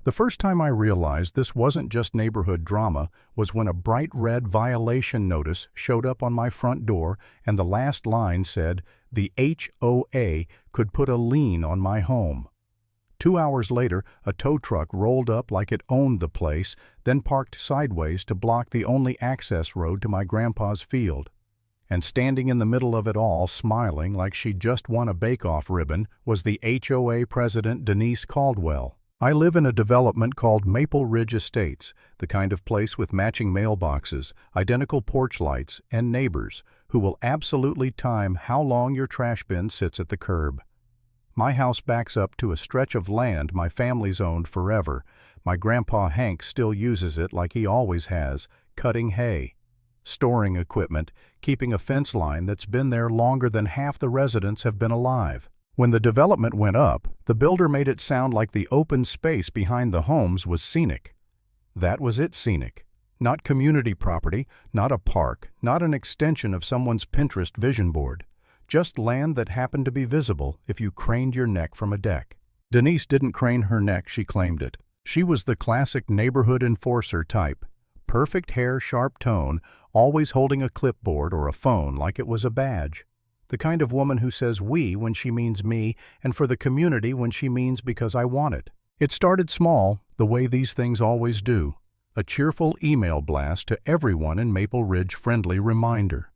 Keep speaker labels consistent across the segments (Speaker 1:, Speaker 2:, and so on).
Speaker 1: The first time I realized this wasn't just neighborhood drama was when a bright red violation notice showed up on my front door and the last line said, "The HOA could put a lien on my home." 2 hours later, a tow truck rolled up like it owned the place, then parked sideways to block the only access road to my grandpa's field. And standing in the middle of it all, smiling like she'd just won a bake-off ribbon, was the HOA president, Denise Caldwell. I live in a development called Maple Ridge Estates, the kind of place with matching mailboxes, identical porch lights, and neighbors who will absolutely time how long your trash bin sits at the curb. My house backs up to a stretch of land my family's owned forever. My grandpa Hank still uses it like he always has, cutting hay, storing equipment, keeping a fence line that's been there longer than half the residents have been alive. When the development went up, the builder made it sound like the open space behind the homes was scenic. That was it, scenic. Not community property, not a park, not an extension of someone's Pinterest vision board. Just land that happened to be visible if you craned your neck from a deck. Denise didn't crane her neck, she claimed it. She was the classic neighborhood enforcer type. Perfect hair, sharp tone, always holding a clipboard or a phone like it was a badge. The kind of woman who says we when she means me and for the community when she means because I want it. It started small, the way these things always do. A cheerful email blast to everyone in Maple Ridge, friendly reminder.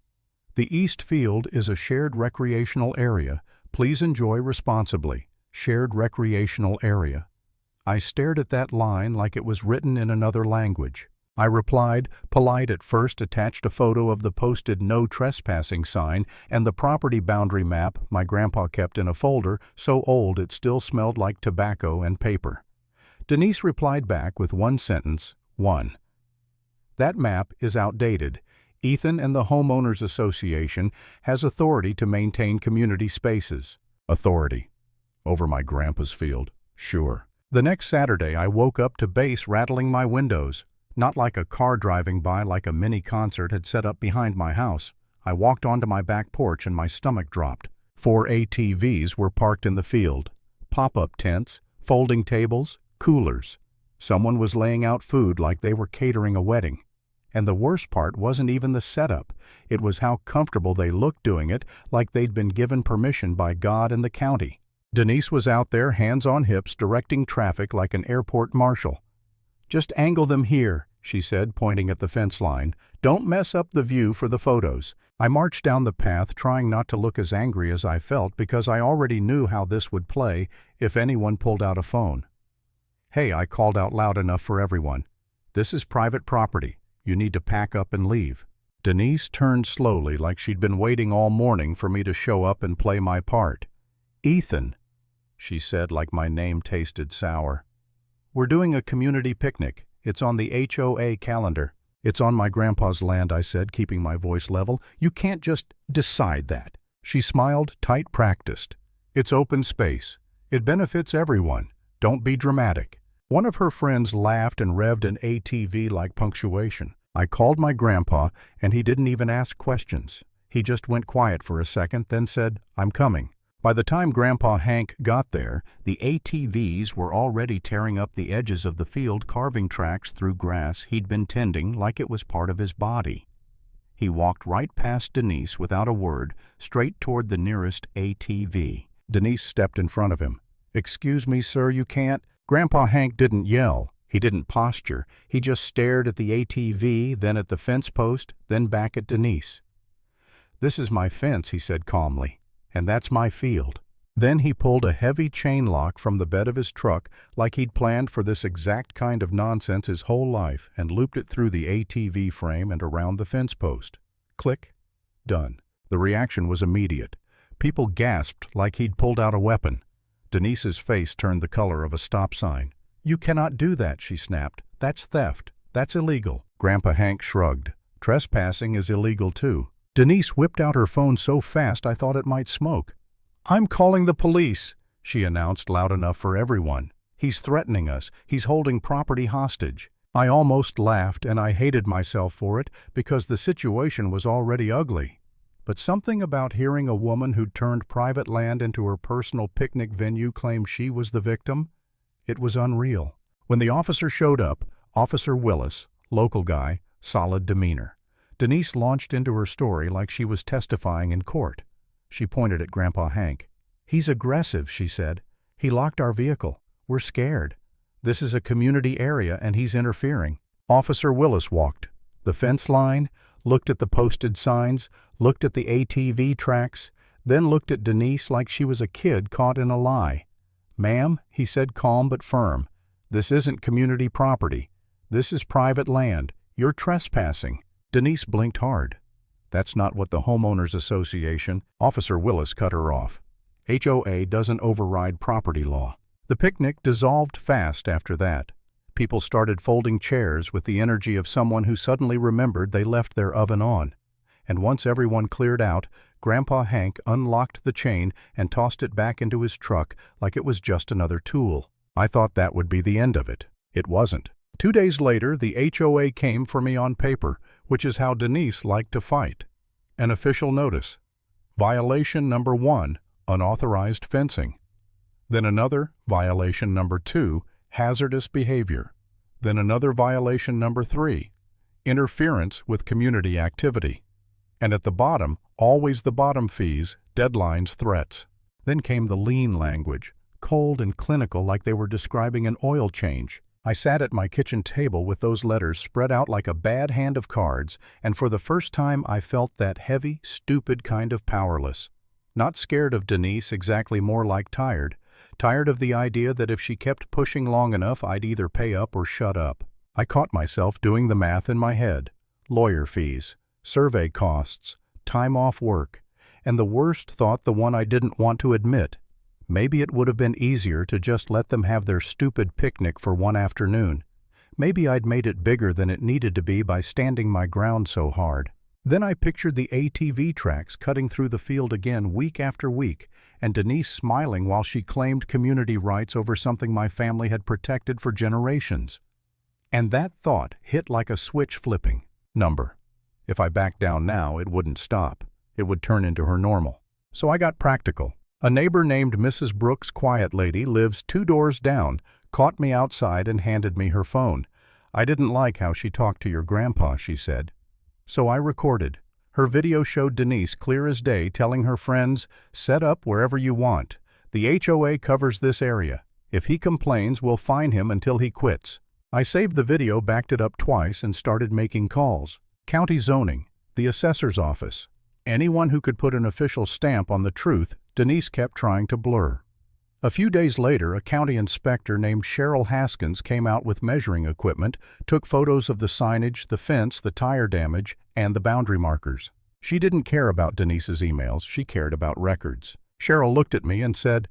Speaker 1: The East Field is a shared recreational area. Please enjoy responsibly. Shared recreational area. I stared at that line like it was written in another language. I replied, polite at first, attached a photo of the posted no trespassing sign and the property boundary map my grandpa kept in a folder so old it still smelled like tobacco and paper. Denise replied back with one sentence, 1. That map is outdated. Ethan and the Homeowners Association has authority to maintain community spaces. Authority. Over my grandpa's field. Sure. The next Saturday I woke up to bass rattling my windows. Not like a car driving by like a mini concert had set up behind my house. I walked onto my back porch and my stomach dropped. 4 ATVs were parked in the field. Pop-up tents, folding tables, coolers. Someone was laying out food like they were catering a wedding. And the worst part wasn't even the setup. It was how comfortable they looked doing it, like they'd been given permission by God and the county. Denise was out there, hands on hips, directing traffic like an airport marshal. "Just angle them here," she said, pointing at the fence line. "Don't mess up the view for the photos." I marched down the path, trying not to look as angry as I felt because I already knew how this would play if anyone pulled out a phone. "Hey," I called out loud enough for everyone. "This is private property. You need to pack up and leave." Denise turned slowly like she'd been waiting all morning for me to show up and play my part. "Ethan," she said like my name tasted sour. "We're doing a community picnic. It's on the HOA calendar." "It's on my grandpa's land," I said, keeping my voice level. "You can't just decide that." She smiled, tight practiced. "It's open space. It benefits everyone. Don't be dramatic." One of her friends laughed and revved an ATV like punctuation. I called my grandpa, and he didn't even ask questions. He just went quiet for a second, then said, "I'm coming." By the time Grandpa Hank got there, the ATVs were already tearing up the edges of the field, carving tracks through grass he'd been tending like it was part of his body. He walked right past Denise without a word, straight toward the nearest ATV. Denise stepped in front of him. "Excuse me, sir, you can't." Grandpa Hank didn't yell. He didn't posture. He just stared at the ATV, then at the fence post, then back at Denise. "This is my fence," he said calmly. "And that's my field." Then he pulled a heavy chain lock from the bed of his truck like he'd planned for this exact kind of nonsense his whole life and looped it through the ATV frame and around the fence post. Click. Done. The reaction was immediate. People gasped like he'd pulled out a weapon. Denise's face turned the color of a stop sign. "You cannot do that," she snapped. "That's theft. That's illegal." Grandpa Hank shrugged. "Trespassing is illegal too." Denise whipped out her phone so fast I thought it might smoke. "I'm calling the police," she announced loud enough for everyone. "He's threatening us. He's holding property hostage." I almost laughed, and I hated myself for it because the situation was already ugly. But something about hearing a woman who'd turned private land into her personal picnic venue claim she was the victim, it was unreal. When the officer showed up, Officer Willis, local guy, solid demeanor. Denise launched into her story like she was testifying in court. She pointed at Grandpa Hank. "He's aggressive," she said. "He locked our vehicle. We're scared. This is a community area and he's interfering." Officer Willis walked the fence line, looked at the posted signs, looked at the ATV tracks, then looked at Denise like she was a kid caught in a lie. "Ma'am," he said, calm but firm, "this isn't community property. This is private land. You're trespassing." Denise blinked hard. "That's not what the Homeowners Association—" Officer Willis cut her off. "HOA doesn't override property law." The picnic dissolved fast after that. People started folding chairs with the energy of someone who suddenly remembered they left their oven on. And once everyone cleared out, Grandpa Hank unlocked the chain and tossed it back into his truck like it was just another tool. I thought that would be the end of it. It wasn't. 2 days later, the HOA came for me on paper, which is how Denise liked to fight. An official notice. Violation number 1, unauthorized fencing. Then another, violation number 2, hazardous behavior. Then another violation number 3, interference with community activity. And at the bottom, always the bottom fees, deadlines, threats. Then came the lean language, cold and clinical like they were describing an oil change. I sat at my kitchen table with those letters spread out like a bad hand of cards, and for the first time I felt that heavy, stupid kind of powerless. Not scared of Denise, exactly, more like tired. Tired of the idea that if she kept pushing long enough, I'd either pay up or shut up. I caught myself doing the math in my head. Lawyer fees, survey costs, time off work, and the worst thought, the one I didn't want to admit. Maybe it would have been easier to just let them have their stupid picnic for one afternoon. Maybe I'd made it bigger than it needed to be by standing my ground so hard. Then I pictured the ATV tracks cutting through the field again week after week, and Denise smiling while she claimed community rights over something my family had protected for generations. And that thought hit like a switch flipping. Number. If I backed down now, it wouldn't stop. It would turn into her normal. So I got practical. A neighbor named Mrs. Brooks, quiet lady, lives 2 doors down, caught me outside and handed me her phone. "I didn't like how she talked to your grandpa," she said. So I recorded. Her video showed Denise clear as day telling her friends, "Set up wherever you want. The HOA covers this area. If he complains, we'll fine him until he quits." I saved the video, backed it up twice, and started making calls. County zoning, the assessor's office. Anyone who could put an official stamp on the truth Denise kept trying to blur. A few days later, a county inspector named Cheryl Haskins came out with measuring equipment, took photos of the signage, the fence, the tire damage, and the boundary markers. She didn't care about Denise's emails, she cared about records. Cheryl looked at me and said,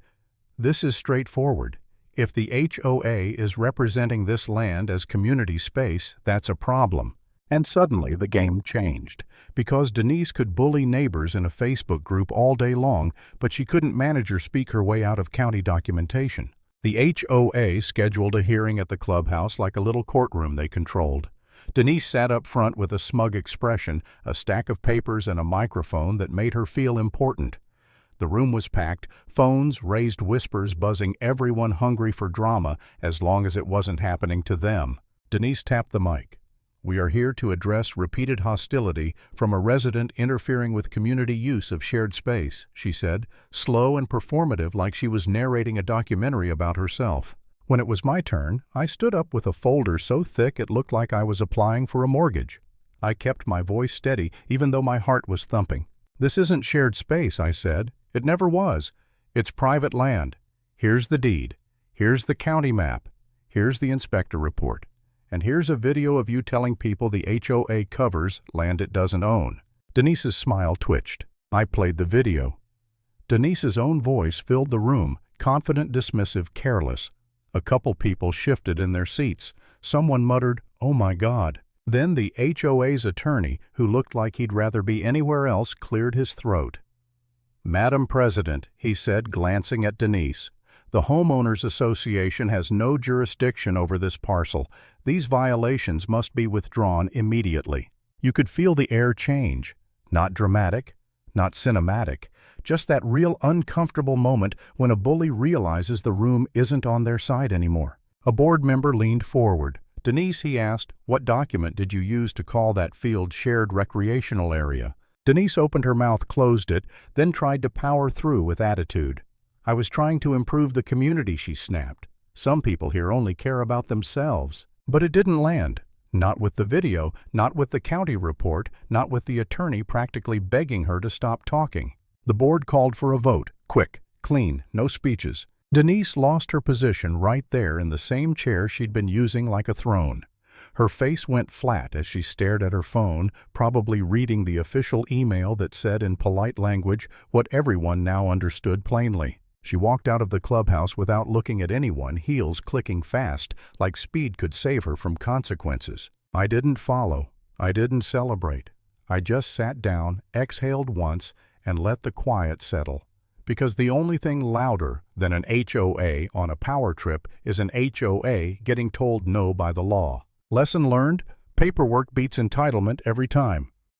Speaker 1: "This is straightforward. If the HOA is representing this land as community space, that's a problem." And suddenly the game changed, because Denise could bully neighbors in a Facebook group all day long, but she couldn't manage or speak her way out of county documentation. The HOA scheduled a hearing at the clubhouse like a little courtroom they controlled. Denise sat up front with a smug expression, a stack of papers and a microphone that made her feel important. The room was packed, phones, raised whispers buzzing, everyone hungry for drama as long as it wasn't happening to them. Denise tapped the mic. "We are here to address repeated hostility from a resident interfering with community use of shared space," she said, slow and performative like she was narrating a documentary about herself. When it was my turn, I stood up with a folder so thick it looked like I was applying for a mortgage. I kept my voice steady, even though my heart was thumping. "This isn't shared space," I said. "It never was. It's private land. Here's the deed. Here's the county map. Here's the inspector report. And here's a video of you telling people the HOA covers land it doesn't own." Denise's smile twitched. I played the video. Denise's own voice filled the room, confident, dismissive, careless. A couple people shifted in their seats. Someone muttered, "Oh my God." Then the HOA's attorney, who looked like he'd rather be anywhere else, cleared his throat. "Madam President," he said, glancing at Denise, "the Homeowners Association has no jurisdiction over this parcel. These violations must be withdrawn immediately." You could feel the air change. Not dramatic, not cinematic, just that real uncomfortable moment when a bully realizes the room isn't on their side anymore. A board member leaned forward. "Denise," he asked, "what document did you use to call that field shared recreational area?" Denise opened her mouth, closed it, then tried to power through with attitude. "I was trying to improve the community," she snapped. "Some people here only care about themselves." But it didn't land. Not with the video, not with the county report, not with the attorney practically begging her to stop talking. The board called for a vote. Quick, clean, no speeches. Denise lost her position right there in the same chair she'd been using like a throne. Her face went flat as she stared at her phone, probably reading the official email that said in polite language what everyone now understood plainly. She walked out of the clubhouse without looking at anyone, heels clicking fast, like speed could save her from consequences. I didn't follow. I didn't celebrate. I just sat down, exhaled once, and let the quiet settle. Because the only thing louder than an HOA on a power trip is an HOA getting told no by the law. Lesson learned: paperwork beats entitlement every time.